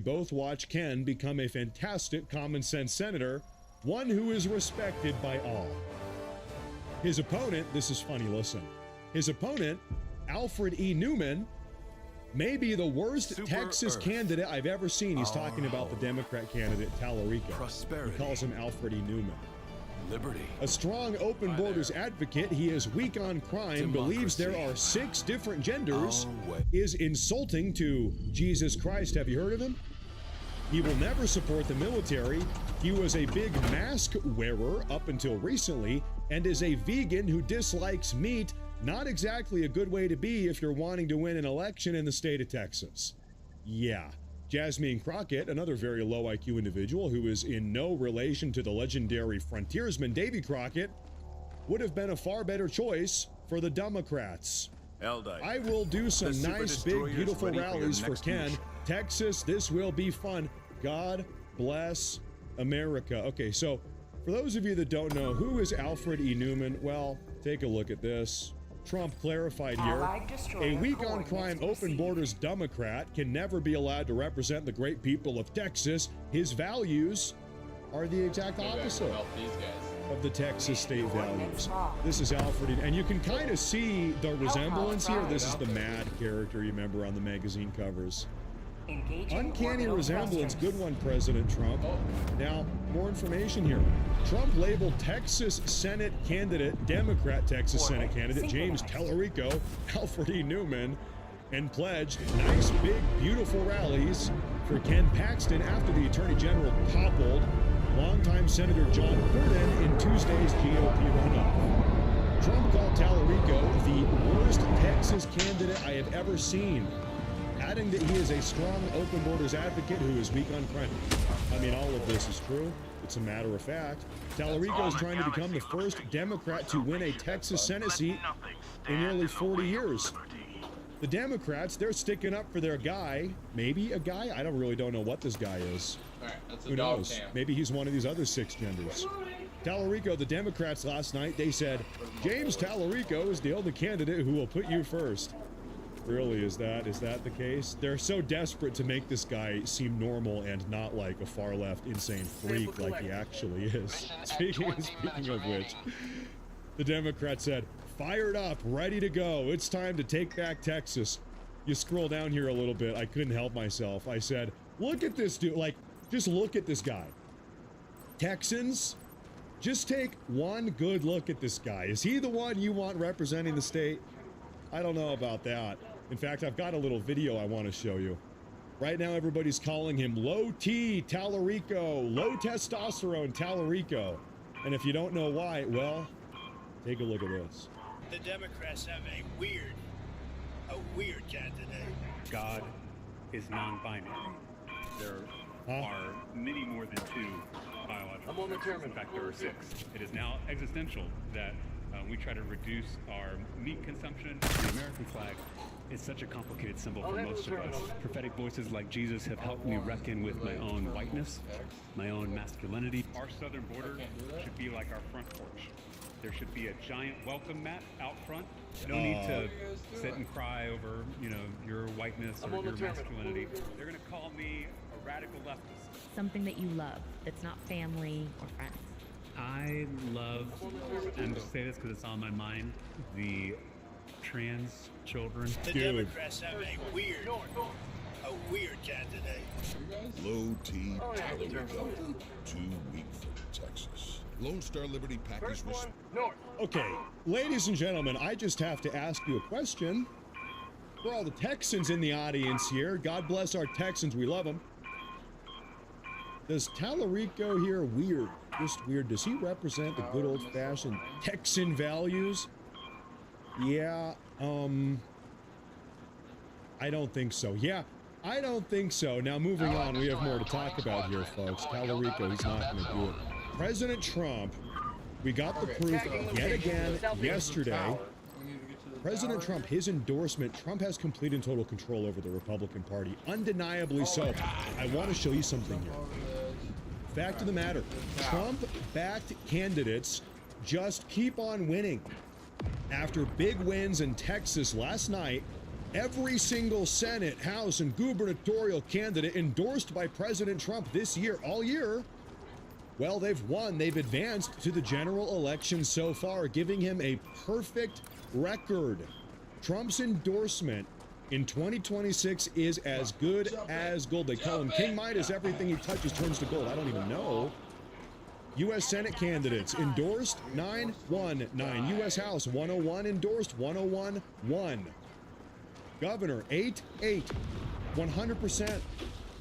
both watch Ken become a fantastic common sense senator, one who is respected by all. His opponent, this is funny, listen. His opponent, Alfred E. Newman, may be the worst Texas candidate I've ever seen. He's talking about the Democrat candidate, Tallarico. Prosperity. He calls him Alfred E. Newman. Liberty. A strong open borders advocate, he is weak on crime, believes there are 6 different genders, is insulting to Jesus Christ. Have you heard of him? He will never support the military. He was a big mask wearer up until recently, and is a vegan who dislikes meat. Not exactly a good way to be if you're wanting to win an election in the state of Texas. Yeah. Jasmine Crockett, another very low IQ individual who is in no relation to the legendary frontiersman Davy Crockett, would have been a far better choice for the Democrats. I will do some nice, big, beautiful rallies for Ken. Mission. Texas, this will be fun. God bless America. Okay, so for those of you that don't know, who is Alfred E. Newman? Well, take a look at this. Trump clarified here, a weak on crime open borders Democrat can never be allowed to represent the great people of Texas. His values are the exact opposite of the Texas state values. This is Alfred, and you can kind of see the resemblance here. This is the mad character you remember on the magazine covers. Uncanny resemblance, good one, President Trump. Now, more information here. Trump labeled Texas Senate candidate, Democrat Texas Senate candidate, James Tallarico, Alfred E. Newman, and pledged nice, big, beautiful rallies for Ken Paxton after the Attorney General toppled longtime Senator John Cornyn in Tuesday's GOP runoff. Trump called Tallarico the worst Texas candidate I have ever seen, adding that he is a strong open borders advocate who is weak on crime. I mean, all of this is true. It's a matter of fact. Tallarico is trying to become the first Democrat to win a Texas Senate seat in nearly 40 years. The Democrats, they're sticking up for their guy. Maybe a guy? I really don't know what this guy is. Who knows? Maybe he's one of these other 6 genders. Tallarico, the Democrats last night, they said, James Tallarico is the only candidate who will put you first. Really, is that the case? They're so desperate to make this guy seem normal and not like a far-left insane freak like he actually is. Speaking of which, the Democrats said, fired up, ready to go. It's time to take back Texas. You scroll down here a little bit. I couldn't help myself. I said, look at this dude. Like, just look at this guy. Texans, just take one good look at this guy. Is he the one you want representing the state? I don't know about that. In fact, I've got a little video I want to show you. Right now, everybody's calling him Low T Tallarico, low testosterone Tallarico. And if you don't know why, well, take a look at this. The Democrats have a weird candidate. God is non-binary. There are many more than 2 biological sexes. In fact, there are 6. It is now existential that we try to reduce our meat consumption. The American flag is such a complicated symbol for most of us. Prophetic voices like Jesus have helped me reckon with my own whiteness, my own masculinity. Our southern border should be like our front porch. There should be a giant welcome mat out front. No need to sit and cry over, your whiteness or your masculinity. They're going to call me a radical leftist. Something that you love, that's not family or friends. I love, and just say this because it's on my mind, the trans children. The Democrats have a weird candidate. Low T Tallarico, too weak for Texas. Lone Star Liberty Packers. Okay, ladies and gentlemen, I just have to ask you a question. For all the Texans in the audience here, God bless our Texans, we love them. Does Tallarico here weird? Just weird. Does he represent the good old-fashioned Texan values? Yeah, I don't think so. Yeah, I don't think so. Now, moving on, we have more to talk about here, folks. Tallarico, he's not going to do it. President Trump, we got the proof yet again yesterday. President Trump, his endorsement, Trump has complete and total control over the Republican Party. Undeniably so. I want to show you something here. Fact of the matter, Trump-backed candidates just keep on winning. After big wins in Texas last night, Every single Senate, House, and gubernatorial candidate endorsed by President Trump this year, all year, well, they've won. They've advanced to the general election so far, giving him a perfect record. Trump's endorsement in 2026 is as good as gold. They call him King Midas. Everything he touches turns to gold. I don't even know. U.S. Senate candidates endorsed 919. U.S. House 101 endorsed 101-1. Governor 8-8. 100%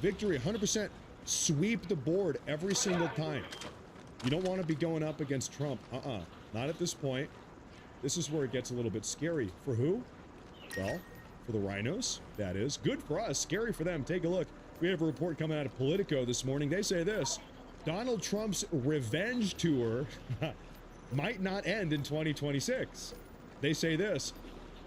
victory, 100% sweep the board every single time. You don't want to be going up against Trump. Not at this point. This is where it gets a little bit scary. For who? Well, for the rhinos, that is. Good for us, scary for them. Take a look. We have a report coming out of Politico this morning. They say this: Donald Trump's revenge tour might not end in 2026. They say this: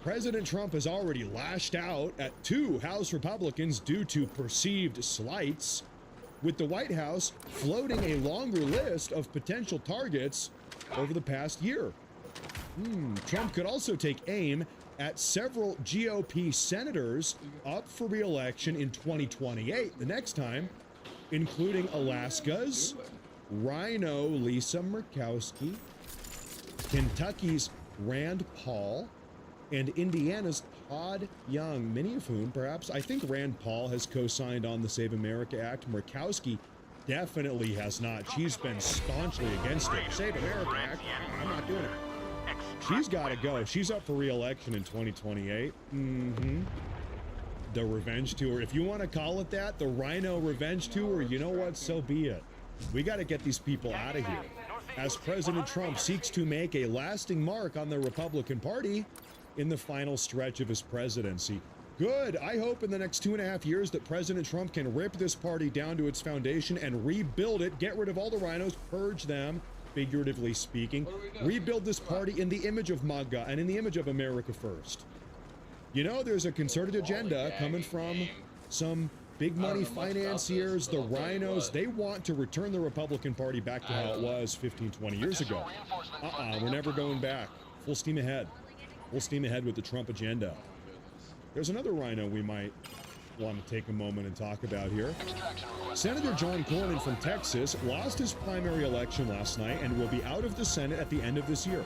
President Trump has already lashed out at 2 House Republicans due to perceived slights, with the White House floating a longer list of potential targets over the past year. Trump could also take aim at several GOP senators up for re-election in 2028, the next time, including Alaska's Rhino Lisa Murkowski, Kentucky's Rand Paul, and Indiana's Todd Young, many of whom, perhaps, I think Rand Paul has co-signed on the Save America Act. Murkowski definitely has not. She's been staunchly against it. Save America Act, I'm not doing it. She's got to go. She's up for re-election in 2028. The revenge tour. If you want to call it that, the Rhino revenge tour, you know what? So be it. We got to get these people out of here. As President Trump seeks to make a lasting mark on the Republican Party in the final stretch of his presidency. Good. I hope in the next 2.5 years that President Trump can rip this party down to its foundation and rebuild it, get rid of all the rhinos, purge them, figuratively speaking, rebuild this party in the image of MAGA and in the image of America first. You know, there's a concerted agenda coming from some big money financiers, the rhinos. They want to return the Republican Party back to how it was 15, 20 years ago. We're never going back. Full steam ahead. Full steam ahead with the Trump agenda. There's another rhino we might want to take a moment and talk about here. Senator John Cornyn from Texas lost his primary election last night and will be out of the Senate at the end of this year.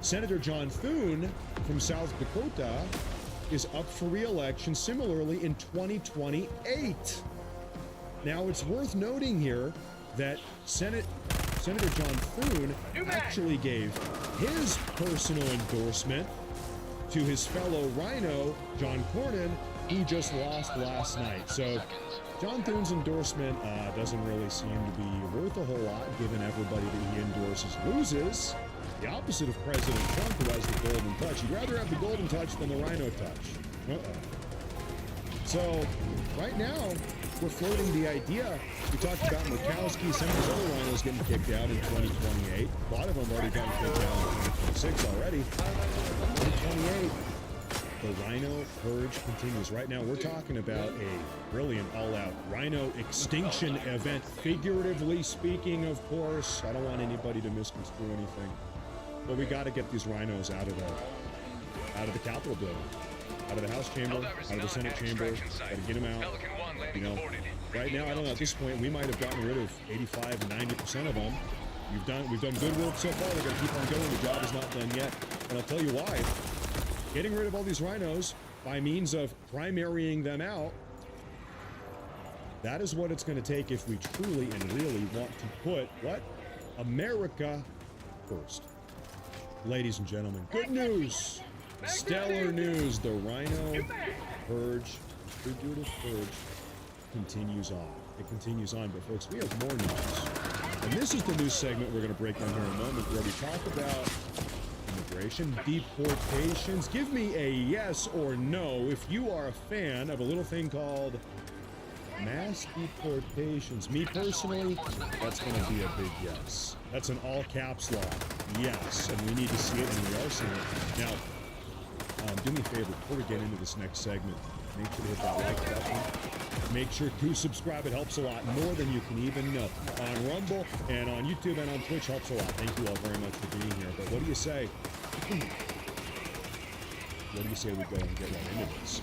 Senator John Thune from South Dakota is up for re-election similarly in 2028. Now, it's worth noting here that Senator John Thune actually gave his personal endorsement to his fellow rhino, John Cornyn, who just lost last night. So John Thune's endorsement doesn't really seem to be worth a whole lot, given everybody that he endorses loses. The opposite of President Trump, who has the golden touch. He'd rather have the golden touch than the rhino touch. So right now, we're floating the idea. We talked about Murkowski, some of these other rhinos getting kicked out in 2028. A lot of them already gotten kicked out in 2026 already. 2028, the rhino purge continues. Right now, we're talking about a brilliant all-out rhino extinction event, figuratively speaking, of course. I don't want anybody to misconstrue anything. But we got to get these rhinos out of the Capitol building, out of the House chamber, out of the Senate chamber. Got to get them out. You know, right now, I don't know. At this point, we might have gotten rid of 85 and 90% of them. We've done good work so far. We're going to keep on going. The job is not done yet. And I'll tell you why. Getting rid of all these rhinos by means of primarying them out, that is what it's going to take if we truly and really want to put what? America first. Ladies and gentlemen, good news. Stellar news. The rhino purge, figurative purge, continues on. It continues on, but folks, we have more news. And this is the news segment we're going to break down here in a moment, where we talk about immigration, deportations. Give me a yes or no if you are a fan of a little thing called mass deportations. Me personally, that's going to be a big yes. That's an all caps lock. Yes, and we need to see it, and we are seeing it. Now, do me a favor, before we get into this next segment, make sure to hit that like button. Make sure to subscribe. It helps a lot, more than you can even know. On Rumble and on YouTube and on Twitch helps a lot. Thank you all very much for being here. But what do you say? What do you say we go and get right into this?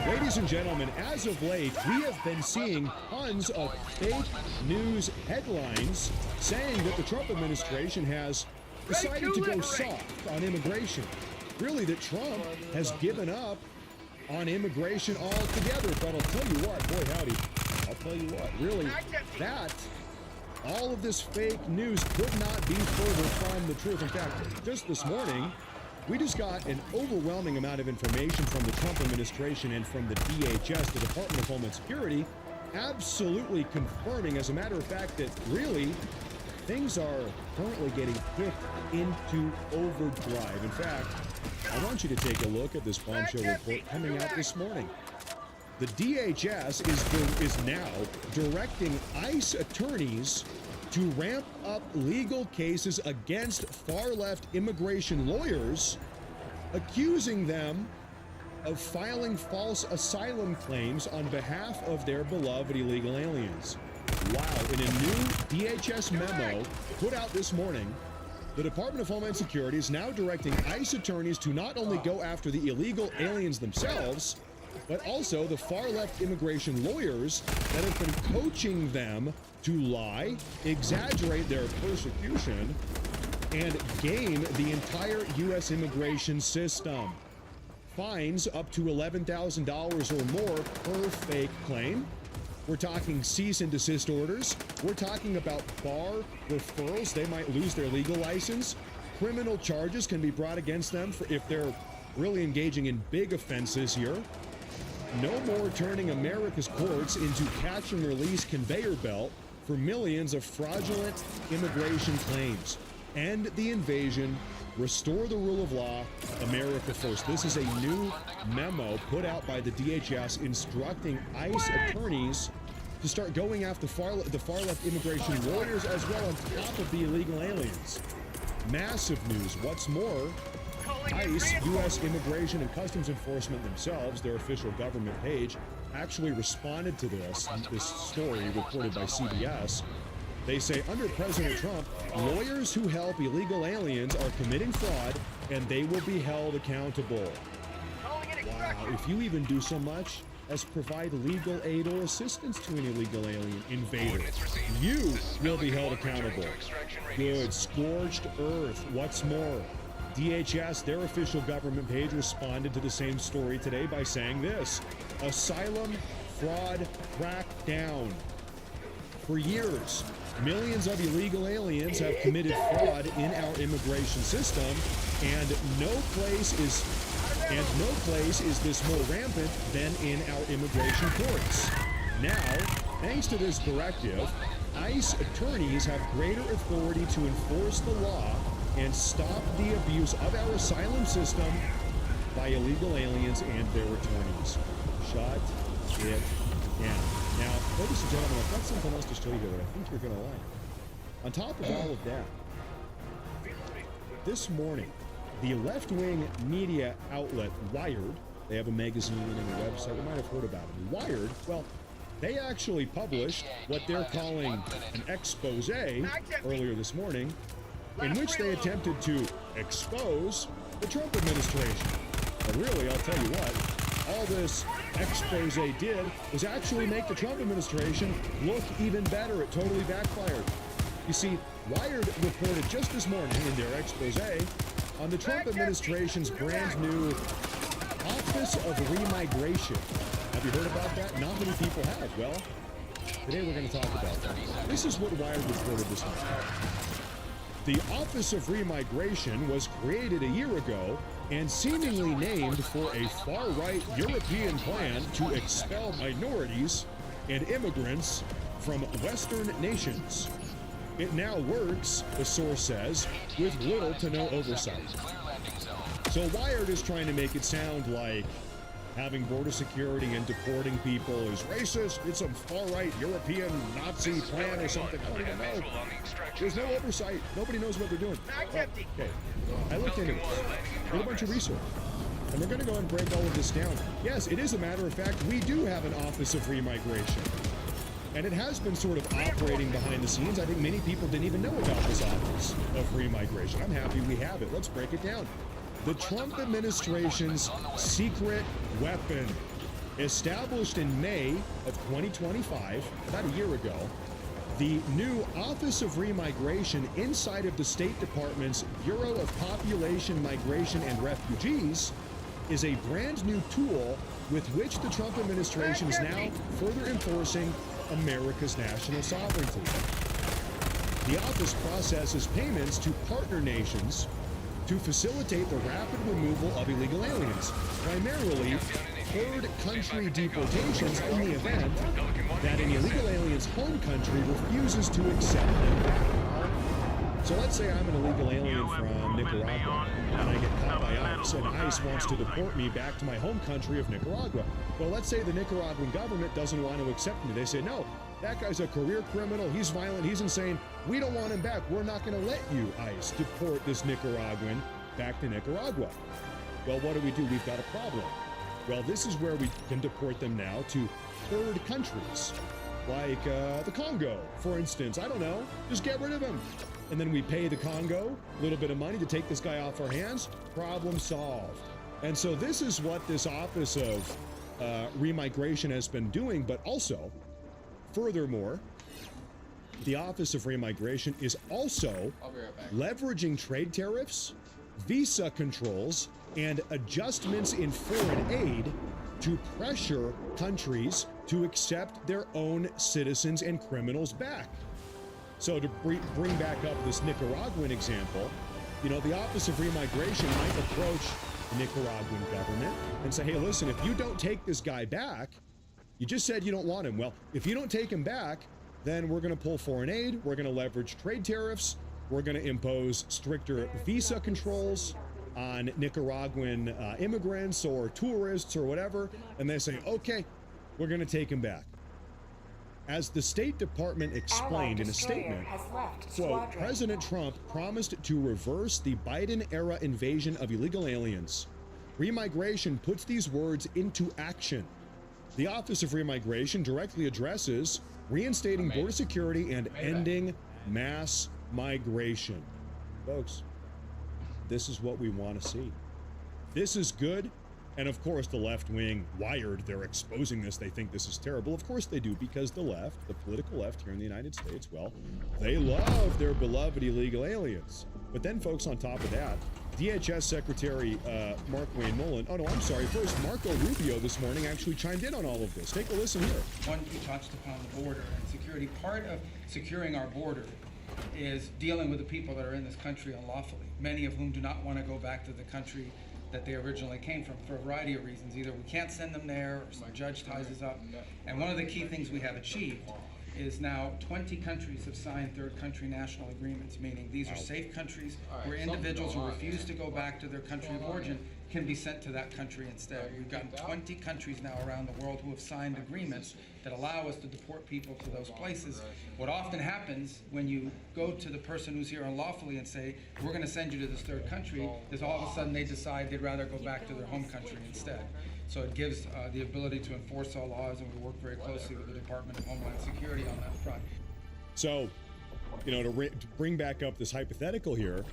Ladies and gentlemen, as of late, we have been seeing tons of fake news headlines saying that the Trump administration has decided to go soft on immigration. Really, that Trump has given up on immigration altogether. But I'll tell you what, boy howdy, I'll tell you what, really, that all of this fake news could not be further from the truth. In fact, just this morning, we just got an overwhelming amount of information from the Trump administration and from the DHS, the Department of Homeland Security, absolutely confirming, as a matter of fact, that really things are currently getting kicked into overdrive. In fact, I want you to take a look at this bombshell report coming out this morning. The DHS is now directing ICE attorneys to ramp up legal cases against far-left immigration lawyers, accusing them of filing false asylum claims on behalf of their beloved illegal aliens. Wow, in a new DHS memo put out this morning, the Department of Homeland Security is now directing ICE attorneys to not only go after the illegal aliens themselves, but also the far-left immigration lawyers that have been coaching them to lie, exaggerate their persecution, and game the entire U.S. immigration system. Fines up to $11,000 or more per fake claim. We're talking cease and desist orders. We're talking about bar referrals. They might lose their legal license. Criminal charges can be brought against them if they're really engaging in big offenses here. No more turning America's courts into catch and release conveyor belt for millions of fraudulent immigration claims. End the invasion, restore the rule of law, America first. This is a new memo put out by the DHS instructing ICE attorneys to start going after the far-left immigration lawyers as well on top of the illegal aliens. Massive news. What's more, ICE, U.S. Immigration and Customs Enforcement themselves, their official government page, actually responded to this story reported by CBS. They say, under President Trump, lawyers who help illegal aliens are committing fraud and they will be held accountable. Wow, if you even do so much as provide legal aid or assistance to an illegal alien invader, you will be held accountable. Good, scorched earth. What's more, DHS, their official government page, responded to the same story today by saying this: asylum fraud crackdown. For years, millions of illegal aliens have committed fraud in our immigration system, and no place is this more rampant than in our immigration courts. Now, thanks to this directive, ICE attorneys have greater authority to enforce the law and stop the abuse of our asylum system by illegal aliens and their attorneys. Shut it down. Now, ladies and gentlemen, I've got something else to show you here that I think you're going to like. On top of all of that, this morning, the left-wing media outlet Wired, they have a magazine and a website, you might have heard about it. Wired, well, they actually published what they're calling an expose earlier this morning, in which they attempted to expose the Trump administration. But really, I'll tell you what, all this expose did was actually make the Trump administration look even better. It totally backfired. You see, Wired reported just this morning in their expose on the Trump administration's brand new Office of Remigration. Have you heard about that? Not many people have. Well, today we're going to talk about that. This is what Wired reported this morning. The Office of Remigration was created a year ago and seemingly named for a far-right European plan to expel minorities and immigrants from Western nations. It now works, the source says, with little to no oversight. So Wired is trying to make it sound like having border security and deporting people is racist. It's some far-right European Nazi plan or something. I don't even know. There's no oversight. Nobody knows what they're doing. Okay. I looked into this. Did a bunch of research. And we're going to go and break all of this down. Yes, it is a matter of fact, we do have an Office of Remigration. And it has been sort of operating behind the scenes. I think many people didn't even know about this Office of Remigration. I'm happy we have it. Let's break it down. the Trump administration's secret weapon. Established in May of 2025, about a year ago, the new Office of Remigration inside of the State Department's Bureau of Population, Migration, and Refugees is a brand new tool with which the Trump administration is now further enforcing America's national sovereignty. The office processes payments to partner nations to facilitate the rapid removal of illegal aliens, primarily third country deportations in the event that an illegal alien's home country refuses to accept them back. So let's say I'm an illegal alien from Nicaragua and I get caught by ICE, and ICE wants to deport me back to my home country of Nicaragua. Well, let's say the Nicaraguan government doesn't want to accept me. They say, no, that guy's a career criminal, he's violent, he's insane, we don't want him back. We're not going to let you, ICE, deport this Nicaraguan back to Nicaragua. Well, what do? We've got a problem. Well, this is where we can deport them now to third countries, like the Congo, for instance. I don't know, just get rid of him. And then we pay the Congo a little bit of money to take this guy off our hands. Problem solved. And so this is what this Office of Remigration has been doing, but also, furthermore, the Office of Remigration is also leveraging trade tariffs, visa controls, and adjustments in foreign aid to pressure countries to accept their own citizens and criminals back. So to bring back up this Nicaraguan example, you know, the Office of Remigration might approach the Nicaraguan government and say, hey, listen, if you don't take this guy back, you just said you don't want him. Well, if you don't take him back, then we're going to pull foreign aid, we're going to leverage trade tariffs, we're going to impose stricter visa controls on Nicaraguan immigrants or tourists or whatever, and they say, okay, we're going to take him back. As the State Department explained in a statement, quote, President Trump promised to reverse the Biden-era invasion of illegal aliens. Remigration puts these words into action. The Office of Remigration directly addresses reinstating border security and ending mass migration. Folks, this is what we want to see. This is good. And of course, the left wing, Wired, they're exposing this. They think this is terrible. Of course they do, because the left, the political left here in the United States, well, they love their beloved illegal aliens. But then, folks, on top of that, DHS Secretary Mark Wayne Mullen, oh no, I'm sorry, first, Marco Rubio this morning actually chimed in on all of this. Take a listen here. One, you touched upon the border and security. Part of securing our border is dealing with the people that are in this country unlawfully, many of whom do not want to go back to the country that they originally came from for a variety of reasons. Either we can't send them there, or some judge ties us up. And one of the key things we have achieved is now 20 countries have signed third country national agreements, meaning these are safe countries where individuals who refuse to go back to their country of origin can be sent to that country instead. We've gotten 20 countries now around the world who have signed agreements that allow us to deport people to those places. What often happens when you go to the person who's here unlawfully and say, we're going to send you to this third country, is all of a sudden they decide they'd rather go back to their home country instead. So it gives the ability to enforce all laws, and we work very closely with the Department of Homeland Security on that front. So, you know, to bring back up this hypothetical here,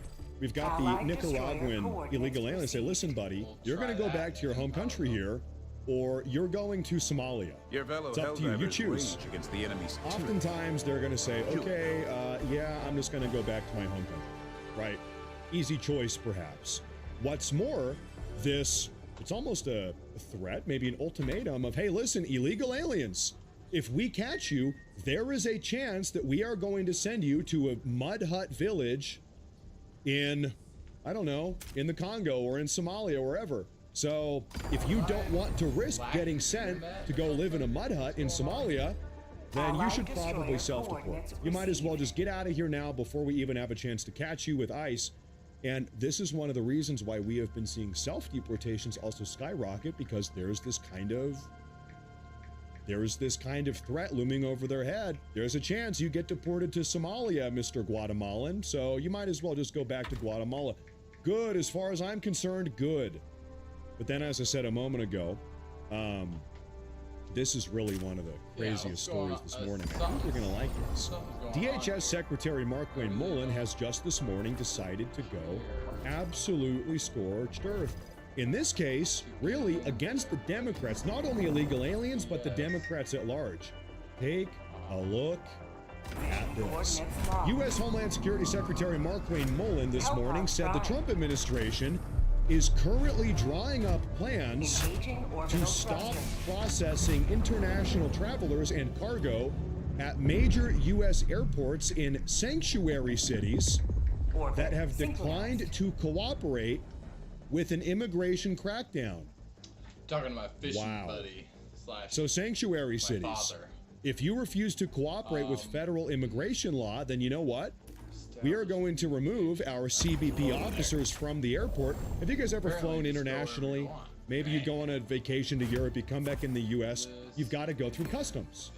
we've got the Nicaraguan illegal alien say, listen, buddy, you're going to go back to your home country here, or you're going to Somalia. It's up to you. You choose. Oftentimes, they're going to say, okay, yeah, I'm just going to go back to my home country. Right? Easy choice, perhaps. What's more, it's almost a threat, maybe an ultimatum of, hey, listen, illegal aliens, if we catch you, there is a chance that we are going to send you to a mud hut village in, I don't know, in the Congo or in Somalia or wherever. So if you don't want to risk getting sent to go live in a mud hut in Somalia, then you should probably self-deport. You might as well just get out of here now before we even have a chance to catch you with ICE. And this is one of the reasons why we have been seeing self-deportations also skyrocket, because there's this kind of threat looming over their head. There's a chance you get deported to Somalia, Mr. Guatemalan, so you might as well just go back to Guatemala. Good, as far as I'm concerned, good. But then, as I said a moment ago, this is really one of the craziest stories this morning. I think you're going to like this. DHS Secretary Mark Wayne Mullen has just this morning decided to go absolutely scorched earth. In this case, really against the Democrats, not only illegal aliens, but the Democrats at large. Take a look at this. U.S. Homeland Security Secretary Markwayne Mullin this morning said the Trump administration is currently drawing up plans to stop processing international travelers and cargo at major U.S. airports in sanctuary cities that have declined to cooperate with an immigration crackdown. Talking to my fishing buddy / So sanctuary cities. Father. If you refuse to cooperate with federal immigration law, then you know what? We are going to remove our CBP officers from the airport. Have you guys ever flown internationally? Maybe you go on a vacation to Europe, you come back in the US, you've got to go through customs.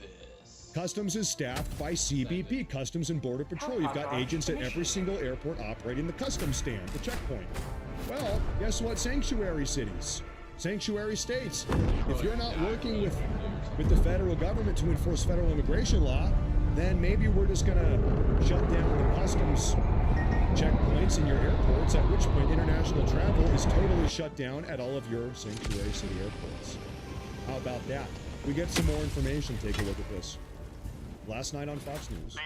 Customs is staffed by CBP, Customs and Border Patrol. You've got agents at every single airport operating the customs stand, the checkpoint. Well, guess what? Sanctuary cities, sanctuary states. If you're not working with the federal government to enforce federal immigration law, then maybe we're just gonna shut down the customs checkpoints in your airports, at which point international travel is totally shut down at all of your sanctuary city airports. How about that? We get some more information. Take a look at this. Last night on Fox News,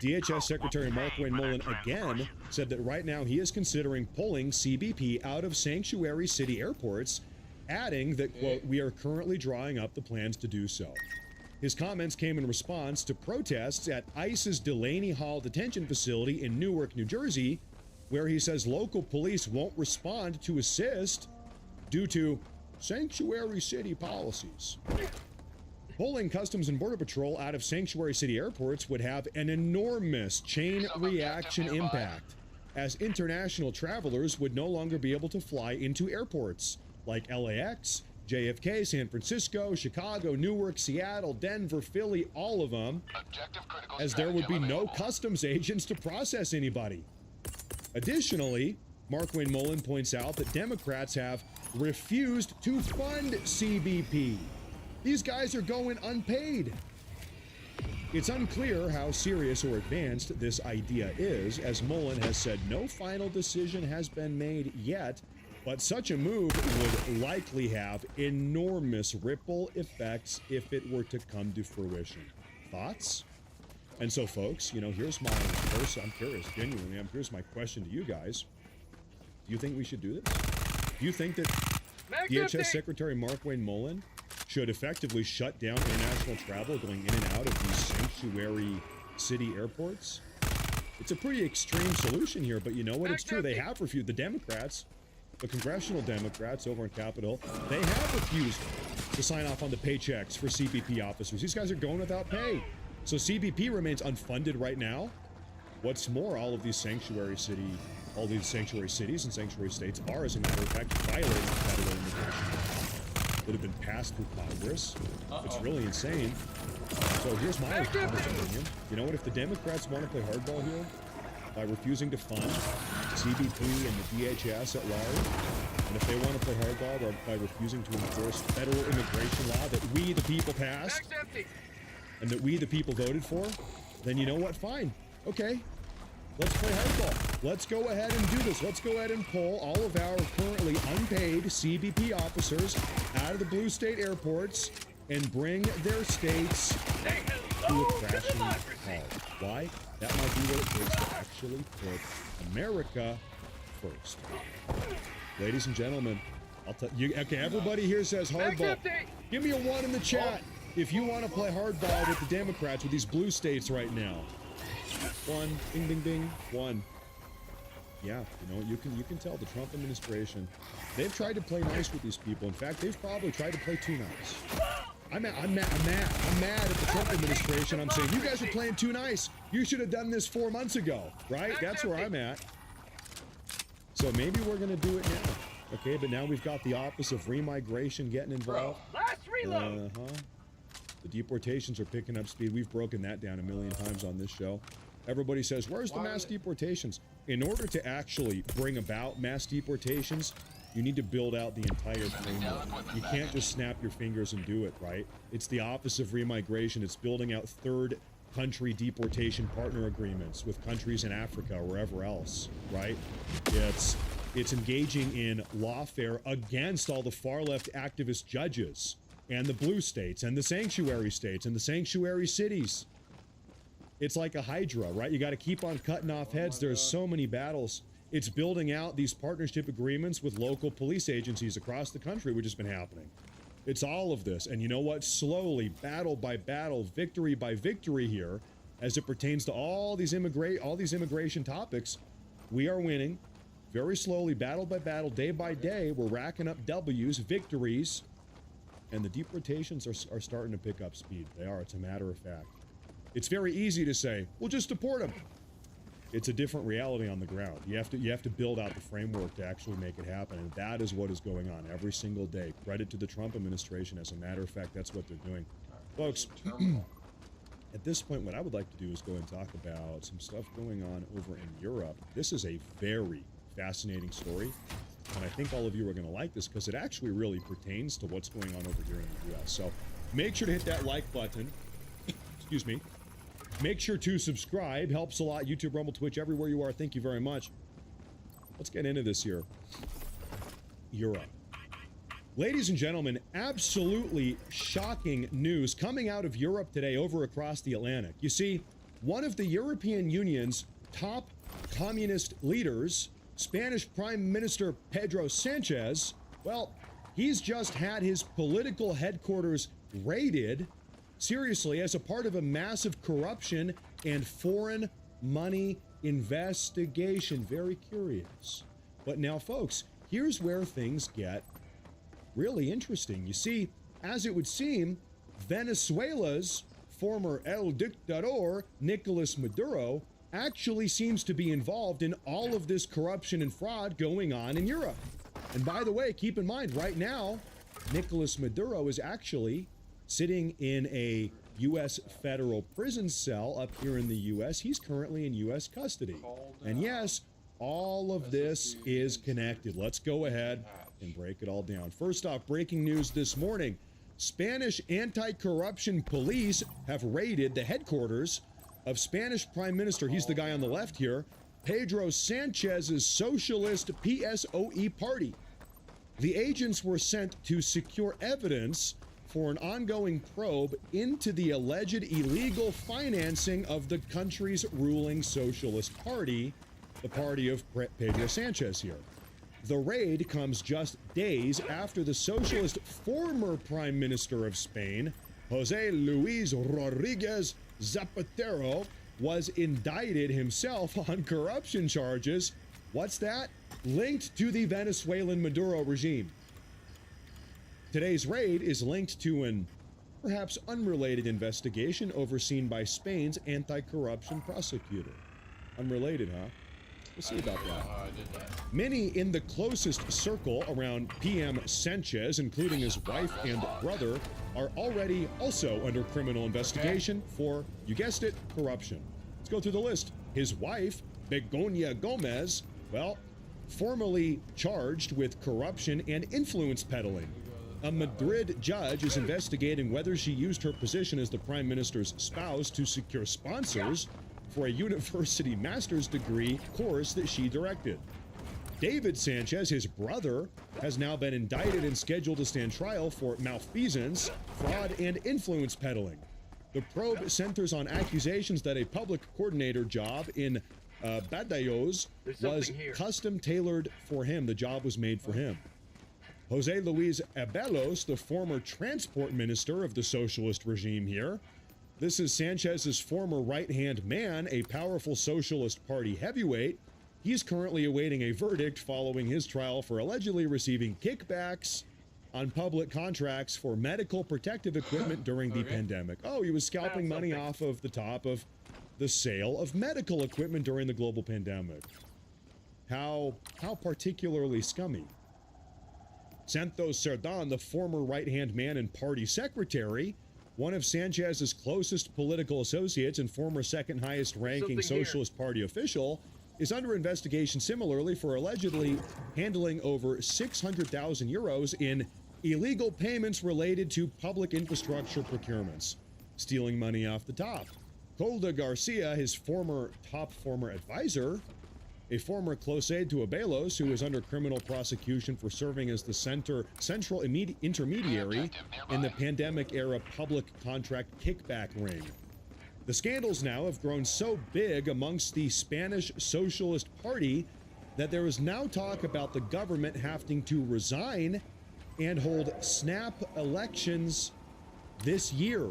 DHS Secretary Markwayne Mullin again said that right now he is considering pulling CBP out of sanctuary city airports, adding that, quote, we are currently drawing up the plans to do so. His comments came in response to protests at ICE's Delaney Hall detention facility in Newark, New Jersey, where he says local police won't respond to assist due to sanctuary city policies. Pulling Customs and Border Patrol out of sanctuary city airports would have an enormous chain reaction impact, as international travelers would no longer be able to fly into airports like LAX, JFK, San Francisco, Chicago, Newark, Seattle, Denver, Philly, all of them, as there would be no customs agents to process anybody. Additionally, Markwayne Mullin points out that Democrats have refused to fund CBP. These guys are going unpaid. It's unclear how serious or advanced this idea is, as Mullin has said no final decision has been made yet, but such a move would likely have enormous ripple effects if it were to come to fruition. Thoughts? And so, folks, you know, here's my first, I'm curious, genuinely, here's my question to you guys. Do you think we should do this? Do you think that DHS Secretary Markwayne Mullin should effectively shut down international travel going in and out of these sanctuary city airports? It's a pretty extreme solution here, but you know what? It's true. They have refused. The Democrats, the congressional Democrats over on Capitol, they have refused to sign off on the paychecks for CBP officers. These guys are going without pay. So CBP remains unfunded right now. What's more, all these sanctuary cities and sanctuary states are, as a matter of fact, violating federal immigration that have been passed through Congress. It's really insane. So here's my honest opinion. You know what? If the Democrats want to play hardball here by refusing to fund CBP and the DHS at large, and if they want to play hardball by refusing to enforce federal immigration law that we, the people, passed and that we, the people, voted for, then you know what? Fine. Okay. Let's play hardball. Let's go ahead and do this. Let's go ahead and pull all of our currently unpaid CBP officers out of the blue state airports and bring their states to a crashing halt. Why? That might be what it takes to actually put America first. Ladies and gentlemen, I'll tell you. Okay, everybody here says hardball. Give me a 1 in the chat if you want to play hardball with the Democrats with these blue states right now. 1, ding, ding, ding, 1. Yeah, you know, you can tell the Trump administration, they've tried to play nice with these people. In fact, they've probably tried to play too nice. I'm mad at the Trump administration. I'm saying, you guys are playing too nice. You should have done this 4 months ago, right? That's where I'm at. So maybe we're gonna do it now. Okay, but now we've got the Office of Remigration getting involved. Last reload. The deportations are picking up speed. We've broken that down a million times on this show. Everybody says, where's the mass deportations? In order to actually bring about mass deportations, you need to build out the entire framework. You can't just snap your fingers and do it, right? It's the Office of Remigration. It's building out third country deportation partner agreements with countries in Africa or wherever else, right? It's engaging in lawfare against all the far-left activist judges and the blue states and the sanctuary states and the sanctuary cities. It's like a hydra, right? You got to keep on cutting off heads. There's so many battles. It's building out these partnership agreements with local police agencies across the country, which has been happening. It's all of this. And you know what? Slowly, battle by battle, victory by victory here, as it pertains to all these immigration topics, we are winning. Very slowly, battle by battle, day by day, we're racking up W's, victories, and the deportations are starting to pick up speed. They are, it's a matter of fact. It's very easy to say, well, just deport them. It's a different reality on the ground. You have to build out the framework to actually make it happen, and that is what is going on every single day. Credit to the Trump administration. As a matter of fact, that's what they're doing. Folks, at this point, what I would like to do is go and talk about some stuff going on over in Europe. This is a very fascinating story, and I think all of you are going to like this because it actually really pertains to what's going on over here in the U.S. So make sure to hit that like button. Excuse me. Make sure to subscribe. Helps a lot. YouTube, Rumble, Twitch, everywhere you are. Thank you very much. Let's get into this here. Europe. Ladies and gentlemen, absolutely shocking news coming out of Europe today over across the Atlantic. You see, one of the European Union's top communist leaders, Spanish Prime Minister Pedro Sanchez, well, he's just had his political headquarters raided, seriously, as a part of a massive corruption and foreign money investigation. Very curious. But now, folks, here's where things get really interesting. You see, as it would seem, Venezuela's former El Dictador, Nicolas Maduro, actually seems to be involved in all of this corruption and fraud going on in Europe. And by the way, keep in mind, right now, Nicolas Maduro is actually sitting in a U.S. federal prison cell up here in the U.S. He's currently in U.S. custody. And yes, all of this is connected. Let's go ahead and break it all down. First off, breaking news this morning. Spanish anti-corruption police have raided the headquarters of Spanish Prime Minister, he's the guy on the left here, Pedro Sanchez's socialist PSOE party. The agents were sent to secure evidence for an ongoing probe into the alleged illegal financing of the country's ruling socialist party, the party of Pedro Sanchez here. The raid comes just days after the socialist former Prime Minister of Spain, José Luis Rodríguez Zapatero, was indicted himself on corruption charges. What's that? Linked to the Venezuelan Maduro regime. Today's raid is linked to an perhaps unrelated investigation overseen by Spain's anti-corruption prosecutor. Unrelated, huh? We'll see about that. Many in the closest circle around PM Sanchez, including his wife and brother, are already also under criminal investigation for, you guessed it, corruption. Let's go through the list. His wife, Begoña Gomez, well, formally charged with corruption and influence peddling. A Madrid judge is investigating whether she used her position as the prime minister's spouse to secure sponsors for a university master's degree course that she directed. David Sanchez, his brother, has now been indicted and scheduled to stand trial for malfeasance, fraud, and influence peddling. The probe centers on accusations that a public coordinator job in Badajoz was custom-tailored for him. The job was made for him. José Luis Abelos, the former transport minister of the socialist regime here. This is Sanchez's former right-hand man, a powerful Socialist Party heavyweight. He's currently awaiting a verdict following his trial for allegedly receiving kickbacks on public contracts for medical protective equipment during the pandemic. Oh, he was scalping money off of the top of the sale of medical equipment during the global pandemic. How particularly scummy. Santos Cerdán, the former right-hand man and party secretary, one of Sanchez's closest political associates and former second highest ranking Socialist Party official, is under investigation similarly for allegedly handling over 600,000 euros in illegal payments related to public infrastructure procurements, stealing money off the top. Colda Garcia, his former advisor, a former close aide to Abelos, who is under criminal prosecution for serving as the central intermediary in the pandemic-era public contract kickback ring. The scandals now have grown so big amongst the Spanish Socialist Party that there is now talk about the government having to resign and hold snap elections this year.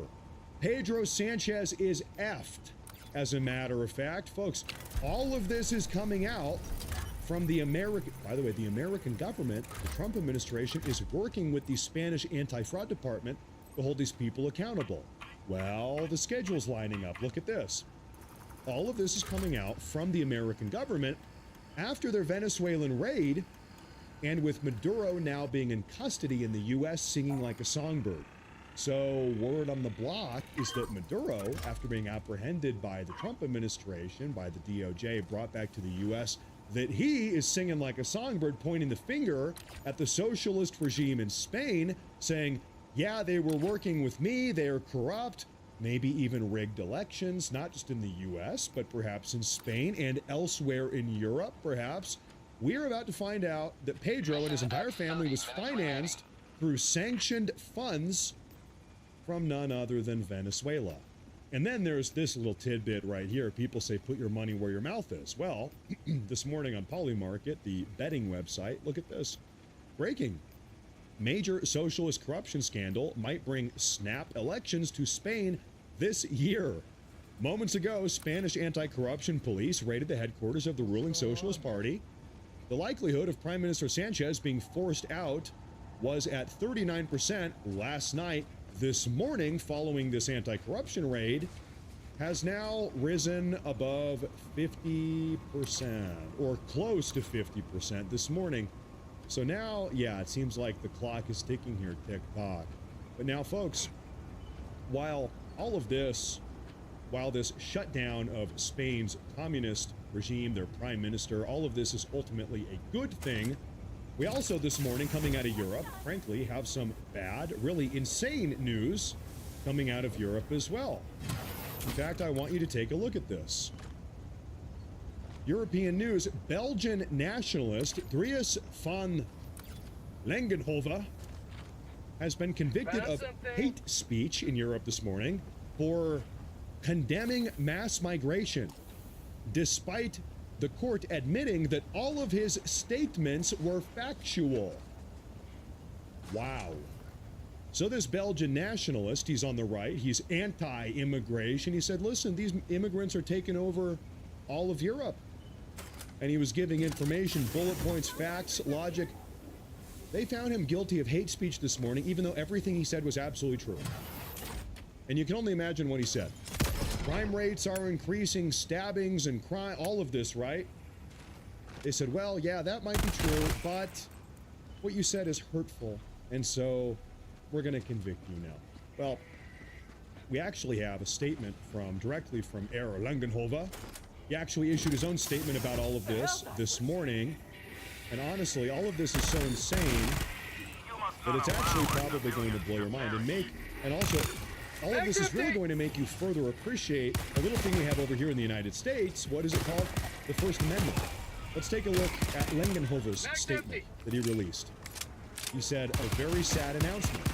Pedro Sanchez is effed. As a matter of fact, folks, all of this is coming out from the American government. The Trump administration is working with the Spanish anti-fraud department to hold these people accountable. Well, the schedule's lining up. Look at this. All of this is coming out from the American government after their Venezuelan raid, and with Maduro now being in custody in the U.S. singing like a songbird. So word on the block is that Maduro, after being apprehended by the Trump administration, by the DOJ, brought back to the U.S., that he is singing like a songbird, pointing the finger at the socialist regime in Spain, saying, yeah, they were working with me, they're corrupt, maybe even rigged elections, not just in the U.S., but perhaps in Spain and elsewhere in Europe, perhaps. We're about to find out that Pedro and his entire family was financed through sanctioned funds from none other than Venezuela. And then there's this little tidbit right here. People say, put your money where your mouth is. Well, this morning on Polymarket, the betting website, look at this. Breaking. Major socialist corruption scandal might bring snap elections to Spain this year. Moments ago, Spanish anti-corruption police raided the headquarters of the ruling Socialist Party. The likelihood of Prime Minister Sanchez being forced out was at 39% last night. This morning, following this anti-corruption raid, has now risen above 50%, or close to 50% this morning. So now, yeah, it seems like the clock is ticking here, tick-tock. But now, folks, while this shutdown of Spain's communist regime, their prime minister, all of this is ultimately a good thing, we also this morning, coming out of Europe, frankly, have some bad, really insane news coming out of Europe as well. In fact, I want you to take a look at this. European news, Belgian nationalist Dries van Langenhove has been convicted of hate speech in Europe this morning for condemning mass migration, despite the court admitting that all of his statements were factual. Wow. So this Belgian nationalist, he's on the right, he's anti-immigration. He said, listen, these immigrants are taking over all of Europe. And he was giving information, bullet points, facts, logic. They found him guilty of hate speech this morning, even though everything he said was absolutely true. And you can only imagine what he said. Crime rates are increasing, stabbings and crime, all of this, right? They said, well, yeah, that might be true, but what you said is hurtful, and so we're going to convict you now. Well, we actually have a statement directly from Herr Langenhove. He actually issued his own statement about all of this morning, and honestly, all of this is so insane that it's actually probably going to blow your mind and also all of this is really going to make you further appreciate a little thing we have over here in the United States. What is it called? The First Amendment. Let's take a look at Langenhove's statement that he released. He said, a very sad announcement.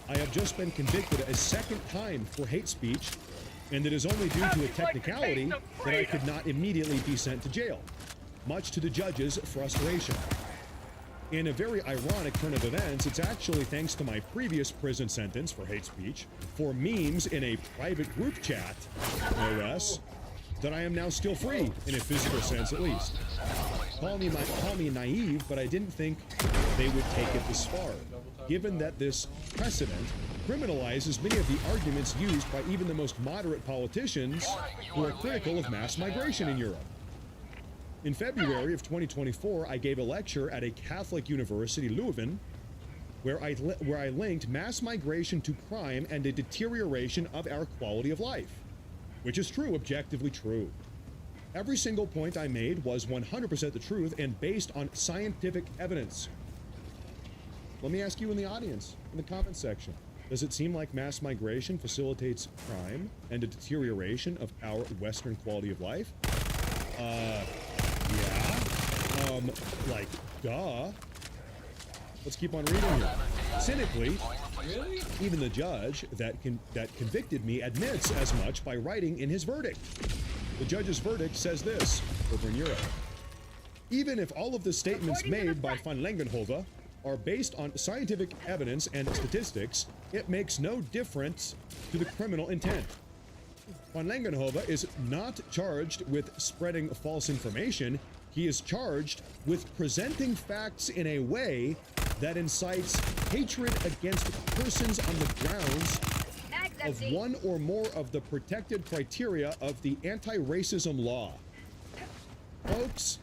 I have just been convicted a second time for hate speech, and it is only due to a technicality that I could not immediately be sent to jail, much to the judge's frustration. In a very ironic turn of events, it's actually thanks to my previous prison sentence for hate speech, for memes in a private group chat, no less, that I am now still free, in a physical sense at least. Call me naive, but I didn't think they would take it this far, given that this precedent criminalizes many of the arguments used by even the most moderate politicians who are critical of mass migration in Europe. In February of 2024, I gave a lecture at a Catholic university, Leuven, where I linked mass migration to crime and a deterioration of our quality of life, which is true, objectively true. Every single point I made was 100% the truth and based on scientific evidence. Let me ask you in the audience, in the comment section, Does it seem like mass migration facilitates crime and a deterioration of our Western quality of life? Yeah. Like, duh. Let's keep on reading here. Cynically, even the judge that convicted me admits as much by writing in his verdict. The judge's verdict says this over in Europe. Even if all of the statements made by van Langenhove are based on scientific evidence and statistics, it makes no difference to the criminal intent. Van Langenhove is not charged with spreading false information. He is charged with presenting facts in a way that incites hatred against persons on the grounds of one or more of the protected criteria of the anti-racism law. Folks,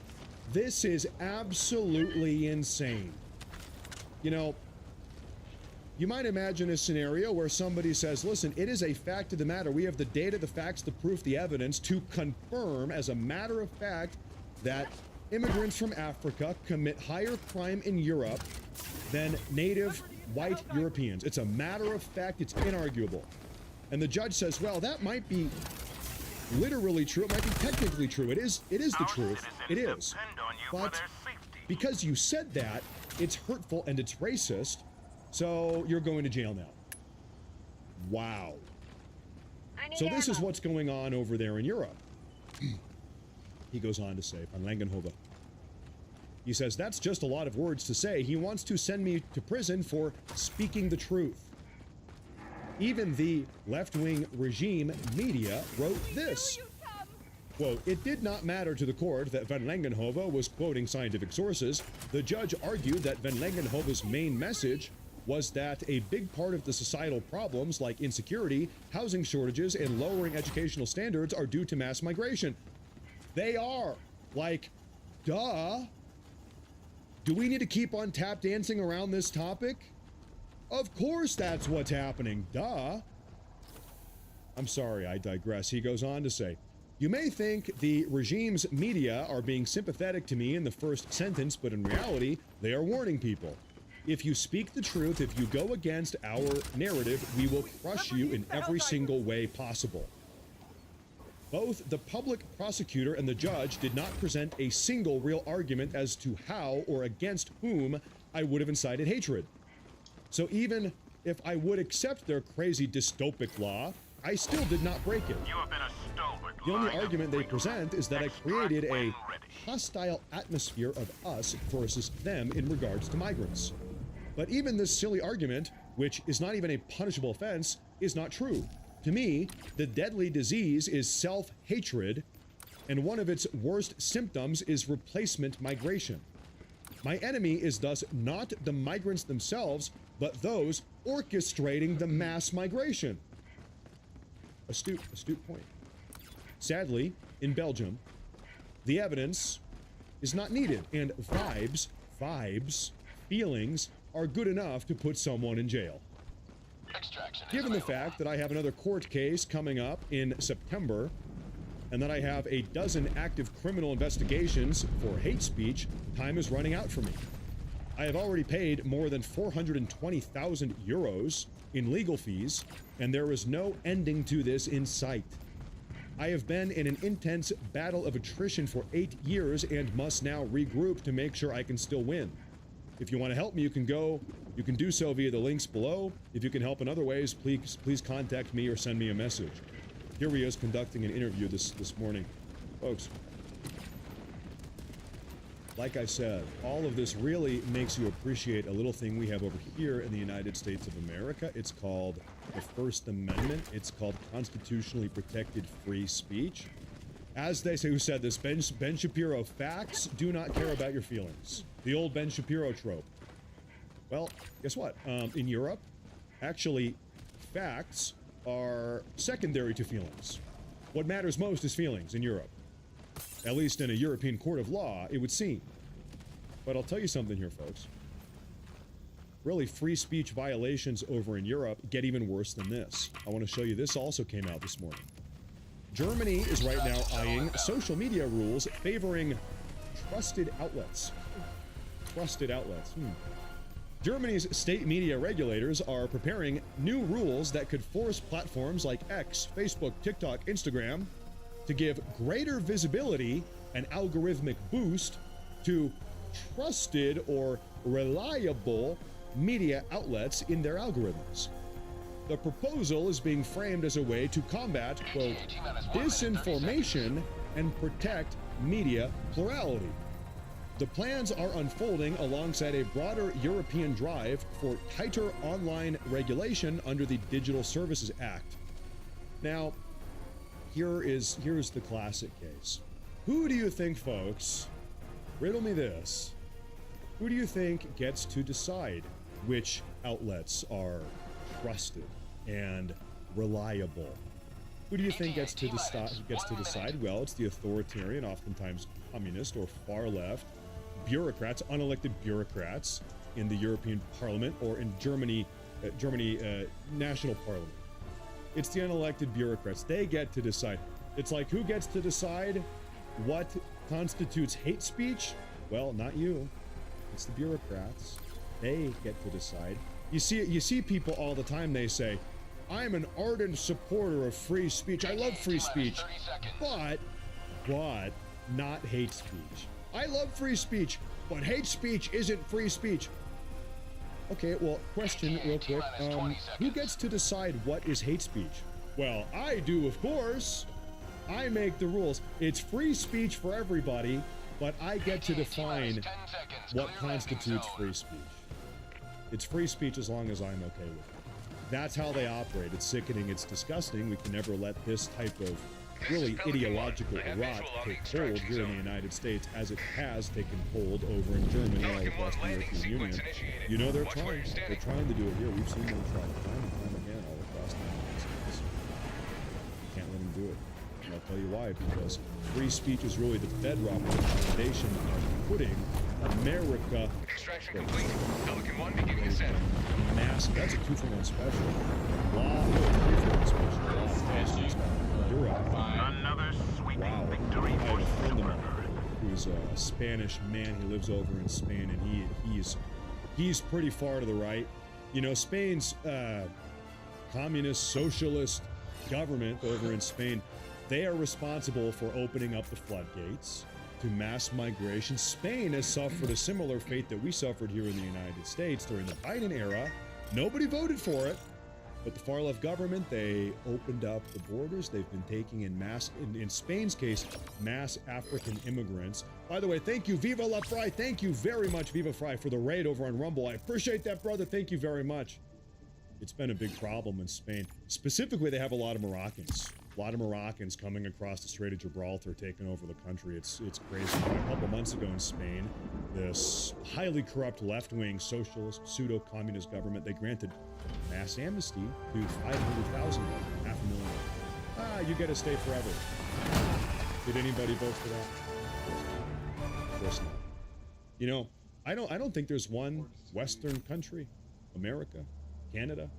this is absolutely insane. You know, you might imagine a scenario where somebody says, listen, it is a fact of the matter. We have the data, the facts, the proof, the evidence to confirm as a matter of fact that immigrants from Africa commit higher crime in Europe than native white Europeans. It's a matter of fact. It's inarguable. And the judge says, well, that might be literally true. It might be technically true. It is the truth. It is. But because you said that, it's hurtful and it's racist, so you're going to jail now. Wow. So this is what's going on over there in Europe. He goes on to say, van Langenhove. He says, that's just a lot of words to say. He wants to send me to prison for speaking the truth. Even the left-wing regime media wrote this. Quote, it did not matter to the court that van Langenhove was quoting scientific sources. The judge argued that van Langenhove's main message was that a big part of the societal problems like insecurity, housing shortages, and lowering educational standards are due to mass migration. They are. Like, duh. Do we need to keep on tap dancing around this topic? Of course that's what's happening. Duh. I'm sorry, I digress. He goes on to say, you may think the regime's media are being sympathetic to me in the first sentence, but in reality, they are warning people. If you speak the truth, if you go against our narrative, we will crush you in every single way possible. Both the public prosecutor and the judge did not present a single real argument as to how or against whom I would have incited hatred. So even if I would accept their crazy dystopic law, I still did not break it. You have been a stalwart. The only argument they present is that I created a hostile atmosphere of us versus them in regards to migrants. But even this silly argument, which is not even a punishable offense, is not true. To me, the deadly disease is self-hatred, and one of its worst symptoms is replacement migration. My enemy is thus not the migrants themselves, but those orchestrating the mass migration. Astute point. Sadly, in Belgium, the evidence is not needed, and vibes, feelings are good enough to put someone in jail. Given the fact that I have another court case coming up in September, and that I have a dozen active criminal investigations for hate speech, time is running out for me. I have already paid more than 420,000 euros in legal fees, and there is no ending to this in sight. I have been in an intense battle of attrition for 8 years and must now regroup to make sure I can still win. If you want to help me, you can do so via the links below. If you can help in other ways, please contact me or send me a message. Here he is conducting an interview this morning. Folks, like I said, all of this really makes you appreciate a little thing we have over here in the United States of America. It's called the First Amendment. It's called constitutionally protected free speech. As they say, who said this? Ben Shapiro, facts do not care about your feelings. The old Ben Shapiro trope. Well, guess what? In Europe, actually, facts are secondary to feelings. What matters most is feelings in Europe. At least in a European court of law, it would seem. But I'll tell you something here, folks. Really, free speech violations over in Europe get even worse than this. I want to show you, this also came out this morning. Germany is right now eyeing social media rules favoring trusted outlets. Trusted outlets. Germany's state media regulators are preparing new rules that could force platforms like X, Facebook, TikTok, Instagram to give greater visibility and algorithmic boost to trusted or reliable media outlets in their algorithms. The proposal is being framed as a way to combat, quote, disinformation and protect media plurality. The plans are unfolding alongside a broader European drive for tighter online regulation under the Digital Services Act. Now, here's the classic case. Who do you think, folks, riddle me this, who do you think gets to decide which outlets are trusted and reliable? Who do you think gets to decide? Well, it's the authoritarian, oftentimes communist or far left bureaucrats, unelected bureaucrats in the European Parliament or in Germany national parliament. It's the unelected bureaucrats. They get to decide. It's like, who gets to decide what constitutes hate speech? Well, not you. It's the bureaucrats. They get to decide. You see people all the time, they say, I'm an ardent supporter of free speech. I love free speech, but not hate speech. I love free speech, but hate speech isn't free speech. Okay, well, question real quick. Who gets to decide what is hate speech? Well, I do, of course. I make the rules. It's free speech for everybody, but I get to define what constitutes free speech. It's free speech as long as I'm okay with it. That's how they operate. It's sickening. It's disgusting. We can never let this type of really ideological rot take hold here in the United States as it has taken hold over in Germany all across the European Union. You know, they're trying. They're trying to do it here. We've seen them try time and time again all across the United States. Can't let them do it. And I'll tell you why, because free speech is really the bedrock, the foundation of putting America Extraction complete. Pelican 1 beginning ascent. Massive. That's a 2-for-1 special. Wow. 3-for-1 special. You're right. Another sweeping victory I have for a friend of mine Superbird. who's a Spanish man. He lives over in Spain, and he's pretty far to the right. You know, Spain's communist socialist government over in Spain, they are responsible for opening up the floodgates to mass migration. Spain has suffered a similar fate that we suffered here in the United States during the Biden era. Nobody voted for it, but the far left government, they opened up the borders. They've been taking in Spain's case, mass African immigrants. By the way, thank you, Viva La Fry. Thank you very much, Viva Fry, for the raid over on Rumble. I appreciate that, brother. Thank you very much. It's been a big problem in Spain. Specifically, they have a lot of Moroccans. A lot of Moroccans coming across the Strait of Gibraltar, taking over the country. It's crazy. A couple months ago in Spain, this highly corrupt left-wing socialist pseudo-communist government, they granted mass amnesty to 500,000, 500,000. You get to stay forever. Did anybody vote for that? Of course not. You know, I don't think there's one Western country, America, Canada,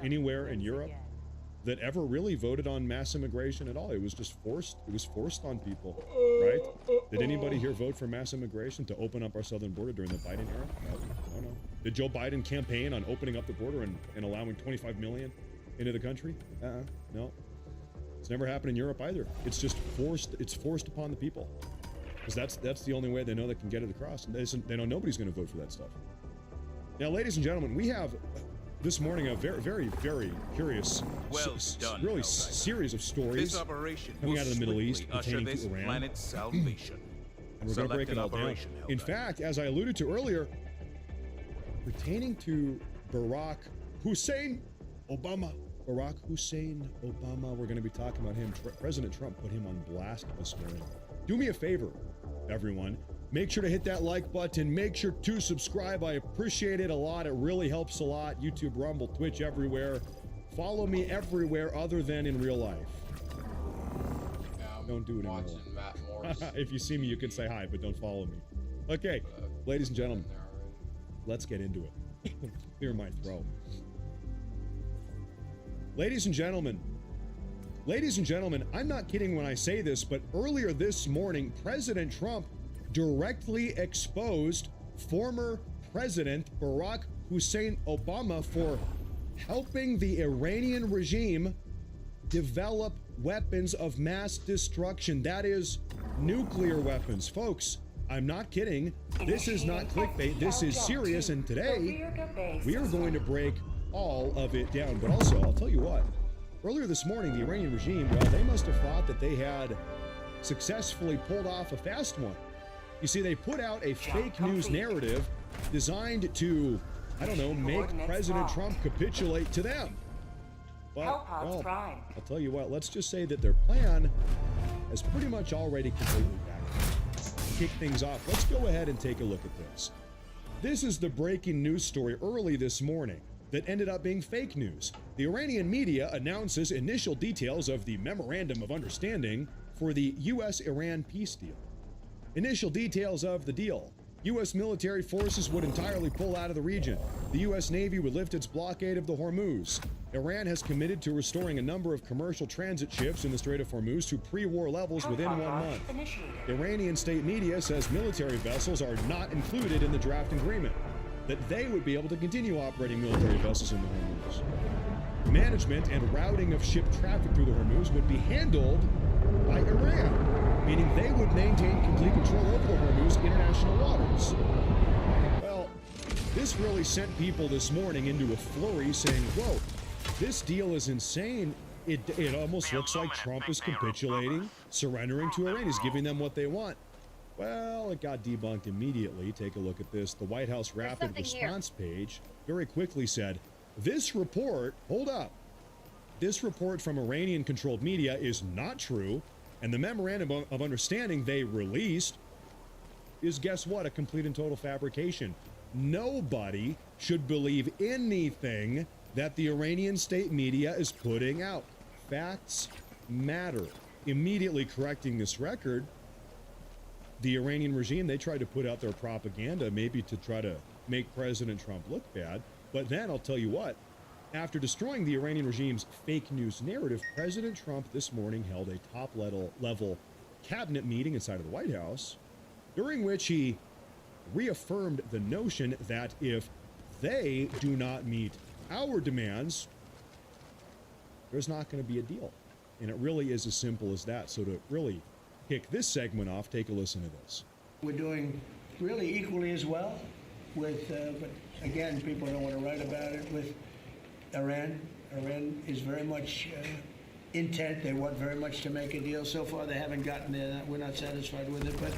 anywhere in Europe, that ever really voted on mass immigration at all. It was just forced. It was forced on people, right? Did anybody here vote for mass immigration to open up our southern border during the Biden era? No. Did Joe Biden campaign on opening up the border and allowing 25 million into the country? No. It's never happened in Europe either. It's just forced. It's forced upon the people, because that's the only way they know they can get it across. And they know nobody's going to vote for that stuff. Now, ladies and gentlemen, we have this morning a very, very, very curious, series of stories coming out of the Middle East pertaining to Iran. And we're going to break it all down. In fact, as I alluded to earlier, pertaining to Barack Hussein Obama, we're going to be talking about him. President Trump put him on blast this morning. Do me a favor, everyone. Make sure to hit that like button. Make sure to subscribe. I appreciate it a lot. It really helps a lot. YouTube, Rumble, Twitch, everywhere. Follow me everywhere other than in real life. Yeah, don't do it anymore. If you see me, you can say hi, but don't follow me. Okay, ladies and gentlemen, let's get into it. Clear my throat. Ladies and gentlemen, I'm not kidding when I say this, but earlier this morning, President Trump directly exposed former President Barack Hussein Obama for helping the Iranian regime develop weapons of mass destruction. That is nuclear weapons. Folks, I'm not kidding. This is not clickbait. This is serious. And today, we are going to break all of it down. But also, I'll tell you what, earlier this morning, the Iranian regime, well, they must have thought that they had successfully pulled off a fast one. You see, they put out a fake news narrative designed to, I don't know, make President Trump capitulate to them. But, well, I'll tell you what, let's just say that their plan has pretty much already completely backfired. To kick things off, let's go ahead and take a look at this. This is the breaking news story early this morning that ended up being fake news. The Iranian media announces initial details of the Memorandum of Understanding for the U.S.-Iran peace deal. Initial details of the deal. U.S. military forces would entirely pull out of the region. The U.S. Navy would lift its blockade of the Hormuz. Iran has committed to restoring a number of commercial transit ships in the Strait of Hormuz to pre-war levels within 1 month. Iranian state media says military vessels are not included in the draft agreement, that they would be able to continue operating military vessels in the Hormuz. Management and routing of ship traffic through the Hormuz would be handled by Iran, meaning they would maintain complete control over the Hormuz international waters. Well, this really sent people this morning into a flurry saying, whoa, this deal is insane. It almost looks like Trump is capitulating, surrendering to Iran. He's giving them what they want. Well, it got debunked immediately. Take a look at this. The White House Rapid Response page very quickly said, this report, hold up, this report from Iranian-controlled media is not true, and the Memorandum of Understanding they released is, guess what, a complete and total fabrication. Nobody should believe anything that the Iranian state media is putting out. Facts matter. Immediately correcting this record, the Iranian regime, they tried to put out their propaganda, maybe to try to make President Trump look bad. But then I'll tell you what, after destroying the Iranian regime's fake news narrative, President Trump this morning held a top-level cabinet meeting inside of the White House, during which he reaffirmed the notion that if they do not meet our demands, there's not going to be a deal. And it really is as simple as that. So to really kick this segment off, take a listen to this. We're doing really equally as well with, but again, people don't want to write about it, with Iran. Iran is very much intent. They want very much to make a deal. So far, they haven't gotten there. We're not satisfied with it, but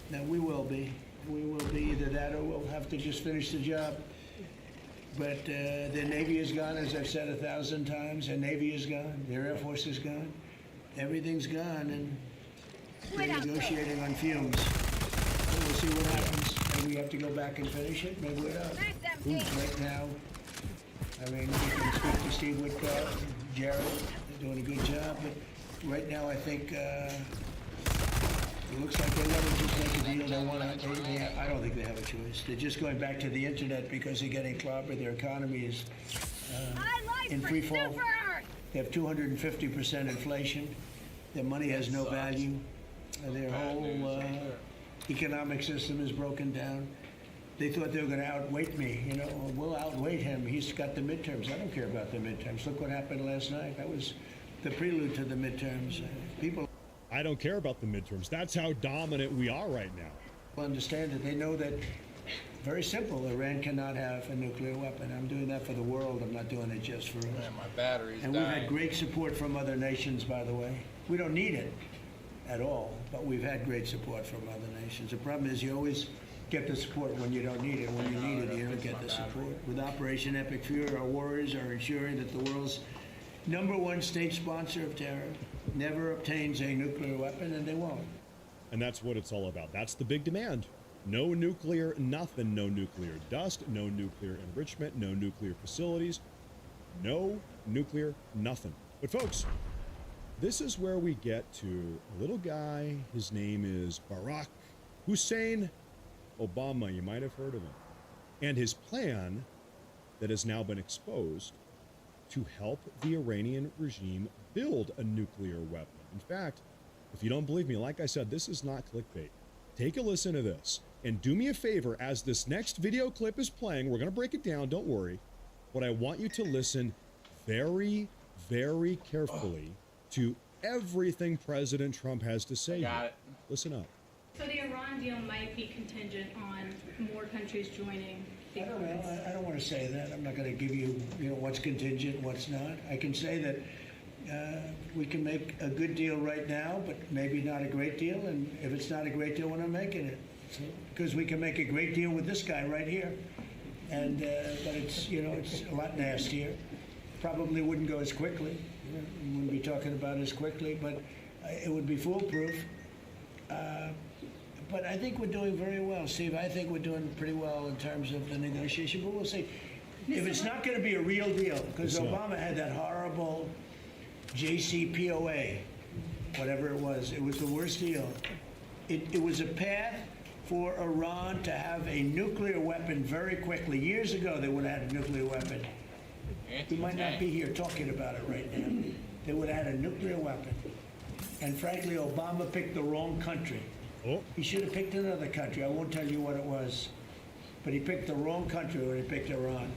no, we will be. We will be either that or we'll have to just finish the job. But their Navy is gone, as I've said 1,000 times. Their Navy is gone. Their Air Force is gone. Everything's gone, and we're negotiating on fumes. So we'll see what happens. Maybe we have to go back and finish it. Maybe we're not. Right now, I mean, you can speak to Steve Whitcott, Jared. They're doing a good job. But right now, I think it looks like they want to just make a deal. They want to. I don't think they have a choice. They're just going back to the internet because they're getting clobbered. Their economy is in free fall. They have 250% inflation. Their money has no value. Their whole economic system is broken down. They thought they were going to outweight me. You know, we'll outweight him. He's got the midterms. I don't care about the midterms. Look what happened last night. That was the prelude to the midterms. People. I don't care about the midterms. That's how dominant we are right now. Understand that they know that, very simple, Iran cannot have a nuclear weapon. I'm doing that for the world. I'm not doing it just for us. Man, my battery's and dying. We've had great support from other nations, by the way. We don't need it at all, but we've had great support from other nations. The problem is you always get the support when you don't need it. When you need it, you don't get the support. With Operation Epic Fury, our warriors are ensuring that the world's #1 state sponsor of terror never obtains a nuclear weapon, and they won't. And that's what it's all about. That's the big demand. No nuclear nothing, no nuclear dust, no nuclear enrichment, no nuclear facilities, no nuclear nothing. But folks, this is where we get to a little guy. His name is Barack Hussein Obama. You might have heard of him. And his plan that has now been exposed to help the Iranian regime build a nuclear weapon. In fact, if you don't believe me, like I said, this is not clickbait. Take a listen to this. And do me a favor, as this next video clip is playing, we're going to break it down, don't worry. But I want you to listen very, very carefully to everything President Trump has to say. Got it. Listen up. So the Iran deal might be contingent on more countries joining the I don't agreements. know. I don't want to say that. I'm not going to give you, what's contingent, what's not. I can say that we can make a good deal right now, but maybe not a great deal. And if it's not a great deal, we're not making it. Because we can make a great deal with this guy right here. And but it's it's a lot nastier. Probably wouldn't go as quickly. We wouldn't be talking about it as quickly, but it would be foolproof. But I think we're doing very well, Steve. I think we're doing pretty well in terms of the negotiation. But we'll see. If it's not going to be a real deal, because Obama had that horrible JCPOA, whatever it was the worst deal. It was a path for Iran to have a nuclear weapon very quickly. Years ago, they would have had a nuclear weapon. We might not be here talking about it right now. They would have had a nuclear weapon. And frankly, Obama picked the wrong country. Oh. He should have picked another country. I won't tell you what it was. But he picked the wrong country when he picked Iran.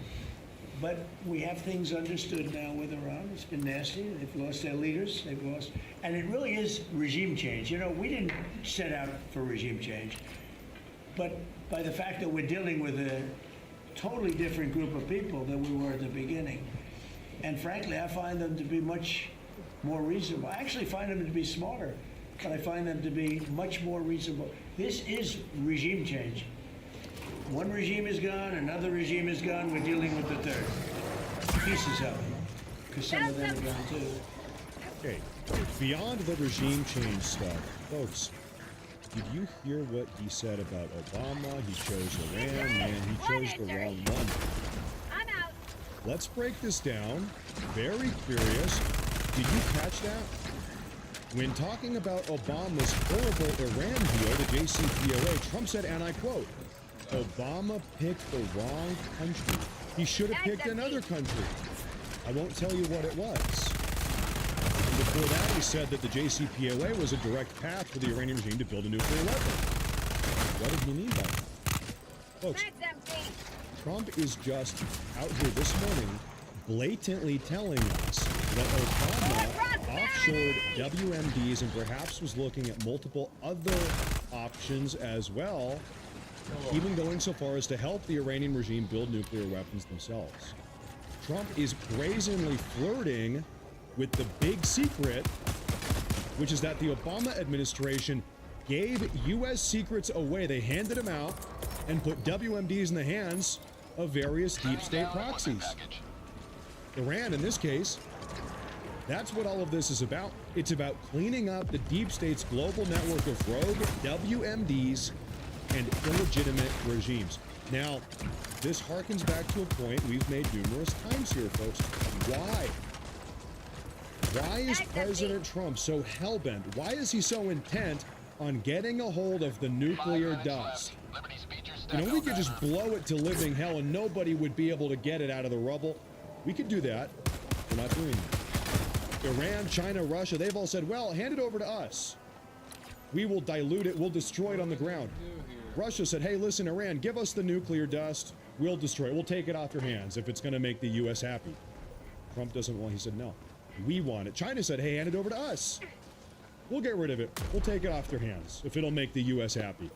But we have things understood now with Iran. It's been nasty. They've lost their leaders. They've lost. And it really is regime change. We didn't set out for regime change. But by the fact that we're dealing with a totally different group of people than we were at the beginning. And frankly, I find them to be much more reasonable. I actually find them to be smarter, but I find them to be much more reasonable. This is regime change. One regime is gone, another regime is gone, we're dealing with the third. Pieces of it, because some of them are gone too. Okay, beyond the regime change stuff, folks, did you hear what he said about Obama? He chose Iran. Man, he chose the wrong one. I'm out. Let's break this down. Very curious. Did you catch that? When talking about Obama's horrible Iran deal, the JCPOA, Trump said, and I quote, Obama picked the wrong country. He should have picked another country. I won't tell you what it was. And before that, he said that the JCPOA was a direct path for the Iranian regime to build a nuclear weapon. What did he mean by that? Folks, Trump is just out here this morning blatantly telling us that Obama offshored WMDs and perhaps was looking at multiple other options as well, even going so far as to help the Iranian regime build nuclear weapons themselves. Trump is brazenly flirting with the big secret, which is that the Obama administration gave U.S. secrets away. They handed them out and put WMDs in the hands of various deep state proxies. Iran, in this case, that's what all of this is about. It's about cleaning up the deep state's global network of rogue WMDs and illegitimate regimes. Now, this harkens back to a point we've made numerous times here, folks. Why? Why is President Trump so hell-bent? Why is he so intent on getting a hold of the nuclear dust? We could just blow it to living hell and nobody would be able to get it out of the rubble. We could do that. We're not doing that. Iran, China, Russia, they've all said, well, hand it over to us. We will dilute it. We'll destroy it on the ground. Russia said, hey, listen, Iran, give us the nuclear dust. We'll destroy it. We'll take it off your hands if it's going to make the U.S. happy. Trump doesn't want, he said, no, we want it. China said, hey, hand it over to us. We'll get rid of it. We'll take it off their hands if it'll make the U.S. happy.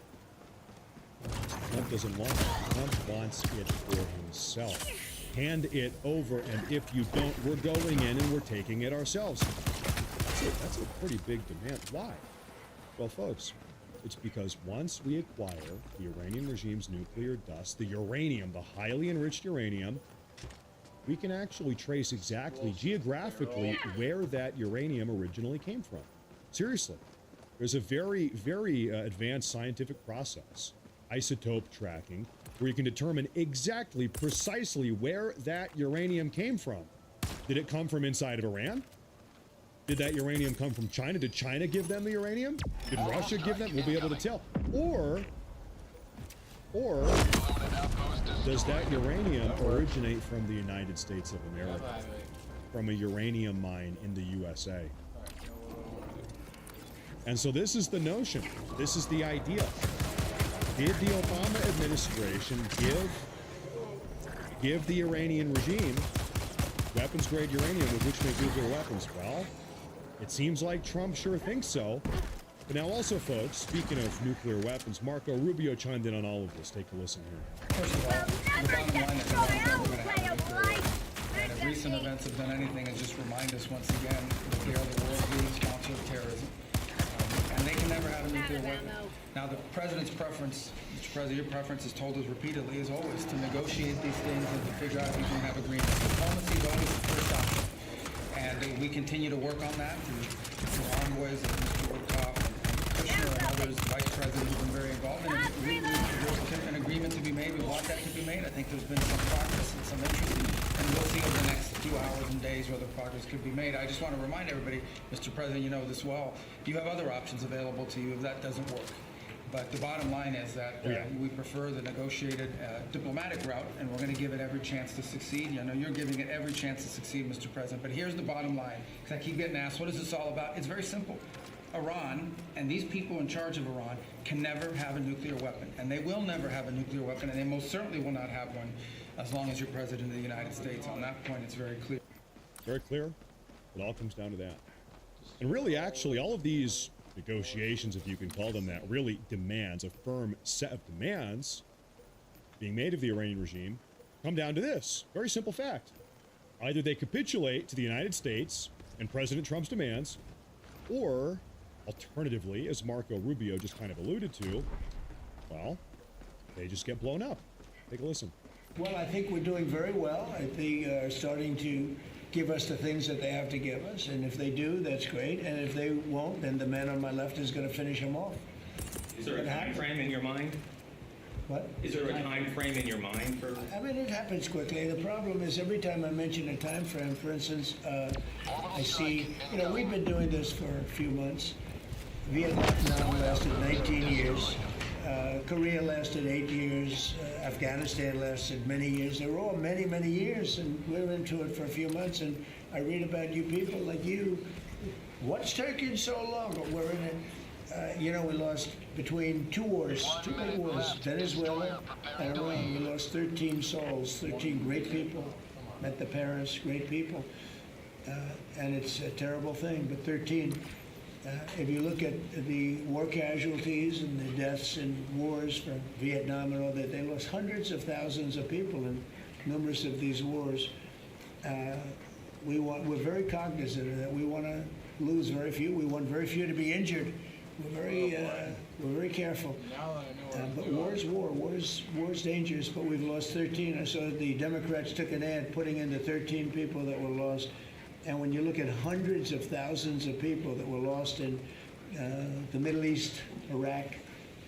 Trump doesn't want it. Trump wants it for himself. Hand it over, and if you don't, we're going in and we're taking it ourselves. That's a pretty big demand. Why? Well, folks, it's because once we acquire the Iranian regime's nuclear dust, the uranium, the highly enriched uranium, we can actually trace exactly geographically where that uranium originally came from. Seriously. There's a very, very advanced scientific process, isotope tracking, where you can determine exactly, precisely where that uranium came from. Did it come from inside of Iran? Did that uranium come from China? Did China give them the uranium? Did Russia give them? We'll be able to tell. Or does that uranium originate from the United States of America? From a uranium mine in the USA? And so this is the notion. This is the idea. Did the Obama administration give the Iranian regime weapons-grade uranium with which to make nuclear weapons? Well, it seems like Trump sure thinks so. But now also, folks, speaking of nuclear weapons, Marco Rubio chimed in on all of this. Take a listen here. First of all, the bottom line is we're going to have a nuclear. And if recent events have done anything, is just remind us once again that they are the world's leading sponsor of terrorism. And they can never have a nuclear weapon. Now, the president's preference, Mr. President, your preference has told us repeatedly, is always to negotiate these things and to figure out if we can have agreements. Diplomacy is always the first option. And we continue to work on that through envoys of Mr. Woodcock and Kushner and others, the Vice President who's been very involved. And there's an agreement to be made. We want that to be made. I think there's been some progress and some interest. And we'll see over the next few hours and days whether progress could be made. I just want to remind everybody, Mr. President, you know this well, you have other options available to you if that doesn't work. But the bottom line is that we prefer the negotiated diplomatic route, and we're going to give it every chance to succeed. I know you're giving it every chance to succeed, Mr. President. But here's the bottom line, because I keep getting asked, what is this all about? It's very simple. Iran and these people in charge of Iran can never have a nuclear weapon, and they will never have a nuclear weapon, and they most certainly will not have one as long as you're President of the United States. On that point, it's very clear. Very clear. It all comes down to that. And really, actually, all of these negotiations, if you can call them that, really demands, a firm set of demands being made of the Iranian regime, come down to this very simple fact. Either they capitulate to the United States and President Trump's demands, or alternatively, as Marco Rubio just kind of alluded to, well, they just get blown up. Take a listen. Well, I think we're doing very well. I think they're starting to give us the things that they have to give us, and if they do, that's great. And if they won't, then the man on my left is going to finish them off. Is there a time frame in your mind? What? Is there a time frame in your mind for? I mean, it happens quickly. The problem is every time I mention a time frame, for instance, I see, you know, we've been doing this for a few months. Vietnam lasted 19 years. Korea lasted 8 years. Afghanistan lasted many years. They were all many, many years, and we're into it for a few months. And I read about you people like you. What's taking so long? But we're in it. You know, we lost between two wars, two big wars, Venezuela and Iran. We lost 13 souls, 13 great people. Met the parents, great people. And it's a terrible thing, but 13. If you look at the war casualties and the deaths in wars from Vietnam and all that, they lost hundreds of thousands of people in numerous of these wars. We're very cognizant of that. We want to lose very few. We want very few to be injured. We're very careful. But war is war. War is dangerous. But we've lost 13. I saw the Democrats took an ad putting in the 13 people that were lost. And when you look at hundreds of thousands of people that were lost in the Middle East, Iraq,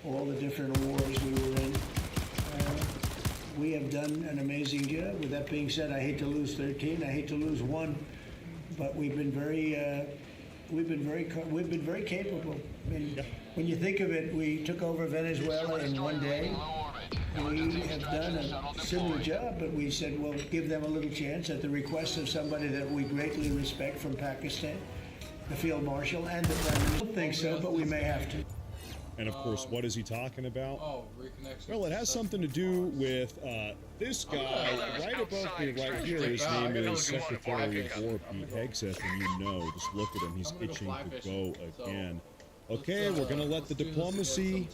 all the different wars we were in, we have done an amazing job. With that being said, I hate to lose 13. I hate to lose one, but we've been very capable. I mean, when you think of it, we took over Venezuela in one day. We have done a similar job, but we said, well, give them a little chance at the request of somebody that we greatly respect from Pakistan, the Field Marshal and the Prime Minister. I don't think so, but we may have to. And of course, what is he talking about? Oh, reconnection. Well, it has something to do with this guy right above me right here. His name is Secretary of War Pete Hegseth, and you know, just look at him, he's itching to go again. Okay, we're going to let the diplomacy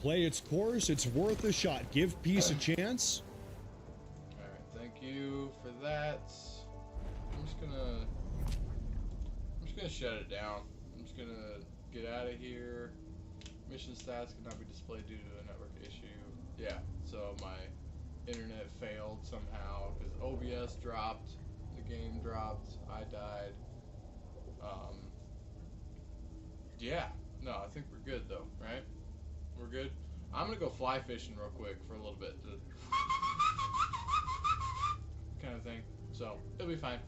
play its course. It's worth a shot. Give peace a chance. All right, thank you for that. I'm just gonna shut it down. I'm just gonna get out of here. Mission stats cannot be displayed due to a network issue. Yeah, so my internet failed somehow because OBS dropped, the game dropped, I died. Yeah, no, I think we're good though, right? We're good. I'm gonna go fly fishing real quick for a little bit, kind of thing. So it'll be fine.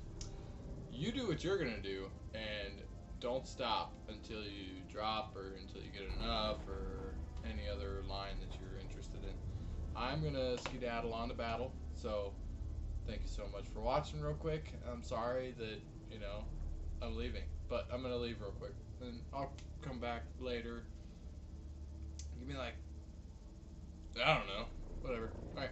You do what you're gonna do, and don't stop until you drop or until you get enough or any other line that you're interested in. I'm gonna skedaddle on to battle. So thank you so much for watching real quick. I'm sorry that, you know, I'm leaving, but I'm gonna leave real quick and I'll come back later. Give me like I don't know. Whatever. All right.